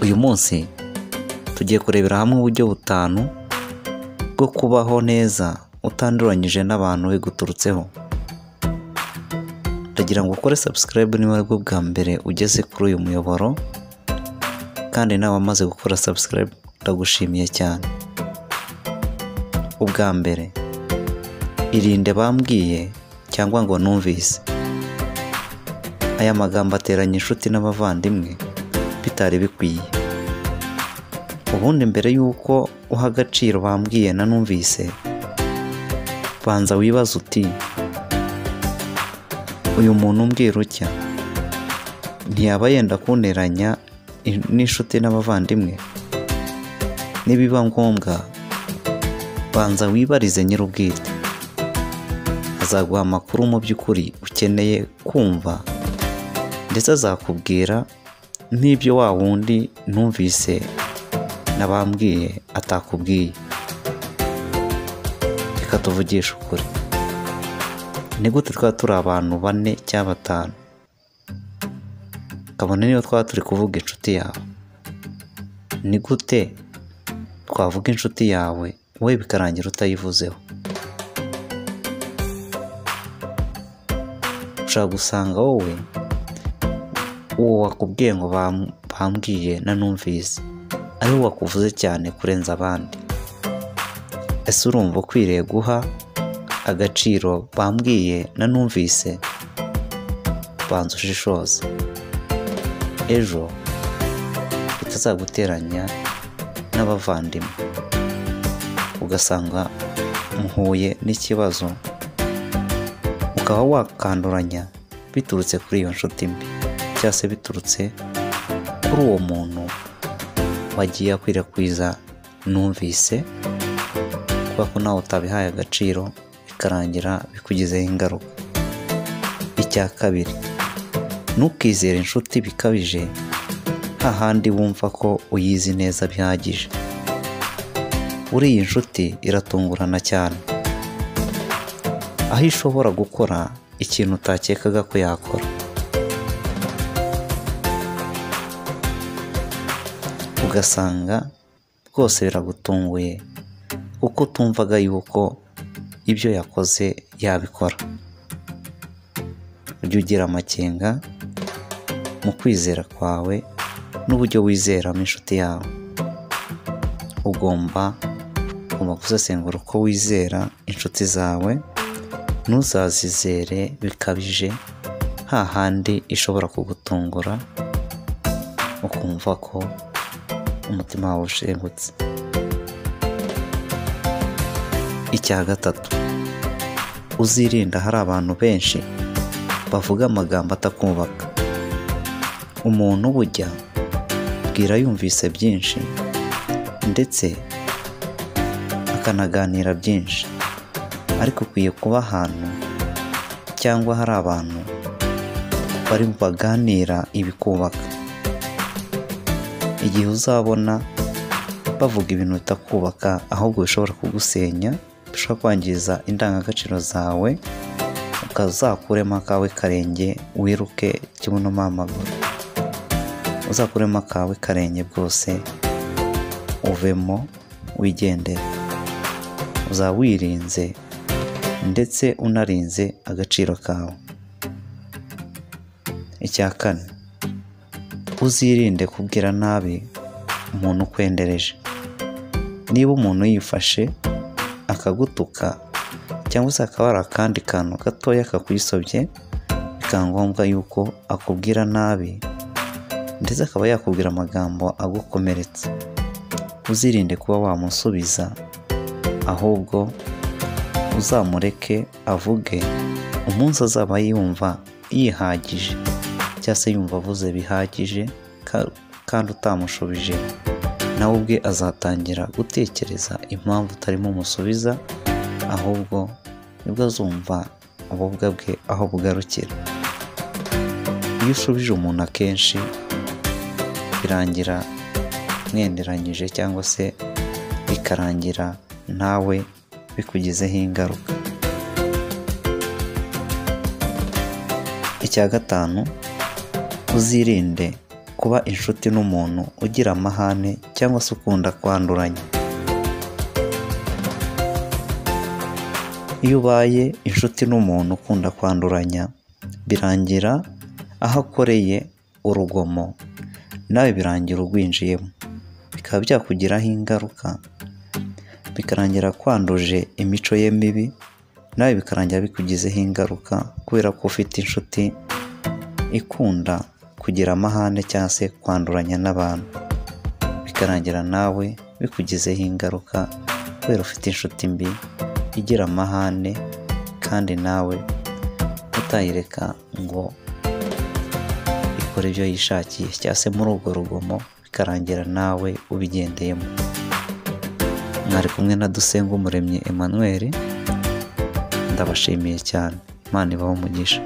Uyu munsi tugiye kurebera hamwe uburyo butanu bwo kubaho neza utanduranyije n'abantu biguturutseho. Ndagira ngo ukore subscribe niba aribwo bwa mbere ugeze kuri uyu muyoboro, kandi nawe wamaze gukora subscribe ndagushimiye cyane. Ubwa mbere, irinde bambwiye cyangwa ngo numvise. Aya magambo ateranya inshuti n'abavandimwe bitari bikwiye. Ubundi mbere yuko uha agaciro bambwiye na numvise, banza wibaza uti uyu muntu umbwira utya ntiyaba yenda kunteranya n'inshuti n'abavandimwe? Nibiba ngombwa banza wibarize nyir'ubwite, azaguha amakuru mu by'ukuri ukeneye kumva, ndetse azakubwira n'ibyo wa wundi numvise nabambwiye atakubwiye. Reka tuvugishe ukuri, ni gute twaba turi abantu 4 cyangwa 5 kabone niyo twaba turi kuvuga inshuti yawe? Ni gute twavuga inshuti yawe wowe bikarangira utayivuzeho? Ushaka gusanga wowe uwo wakubwiye ngo bambwiye na numvise ari we wakuvuze cyane kurenza abandi. Ese urumva ukwiriye guha agaciro bambwiye na numvise? Banza ushishoze, ejo bitazaguteranya n'abavandimwe ugasanga muhuye n'ikibazo, ukaba wakanduranya biturutse kuri iyo nshuti mbi, cyangwa se biturutse kuri uwo muntu wagiye akwirakwiza numvise, kubera ko nawe utabihaye agaciro bikarangira bikugizeho ingaruka. Icya kabiri, ntukizere inshuti bikabije hahandi wumva ko uyizi neza bihagije. Uriya inshuti iratungurana cyane, aho ishobora gukora ikintu utakekaga ko yakora. Ugasanga rwose biragutunguye kuko utumvaga yuko ibyo yakoze yabikora. Ujye ugira amakenga mu kwizera kwawe n'uburyo wizeramo inshuti yawe. Ugomba gusesengura uko wizera inshuti zawe, ntuzazizere bikabije hahandi ishobora kugutungura ukumva ko umutima wawe ushengutse. Icya gatatu, uzirinda hari abantu benshi bavuga amagambo atakubaka. Umuntu burya bwira yumvise byinshi ndetse akanaganira byinshi, ariko ukwiye kuba ahantu cyangwa hari abantu bari baganira ibikubaka. Igihe uzabona bavuga ibintu bitakubaka ahubwo bishobora kugusenya, bishobora kwangiza indangagaciro zawe, ukazakuremo akawe karenge wiruke kibuno amaguru. Uzakuremo akawe karenge bwose uvemo wigendere. Uzaba wirinze ndetse unarinze agaciro kawe. Icya kane, uzirinde kubwira nabi umuntu ukwendereje. Niba umuntu yifashe akagutuka cyangwa se akaba ari akandi kantu gatoya kakwisobye, bikaba ngombwa yuko akubwira nabi ndetse akaba yakubwira amagambo agukomeretsa, uzirinde kuba wamusubiza, ahubwo uzamureke avuge. Umunsi azaba yumva yihagije cyangwa se yumva avuze bihagije kandi utamushubije, nawe ubwe azatangira gutekereza impamvu utarimo umusubiza, ahubwo nibwo azumva ububwa bwe aho bugarukira. Iyo ushubije umuntu akenshi birangira mwenderanyije cyangwa se bikarangira nawe bikugizeho ingaruka. Icya gatanu, uzirinde kuba inshuti n'umuntu ugira amahane cyangwa se ukunda kwanduranya. Iyo ubaye inshuti n'umuntu ukunda kwanduranya, birangira aho akoreye urugomo nawe birangira urwinjiyemo, bikaba byakugiraho ingaruka, bikarangira kwanduje imico ye mibi, nawe bikarangira bikugizeho ingaruka kubera ko ufite inshuti ikunda kugira amahane cyangwa se kwanduranya n'abantu, bikarangira nawe bikugizeho ingaruka kubera ufite inshuti mbi igira amahane kandi nawe utayireka ngo ikore ibyo yishakiye cyangwa se muri urwo rugomo bikarangira nawe ubigendeyemo. Mwari kumwe na Dusengumuremyi Emmanuel, ndabashimiye cyane. Imana ibahe umugisha.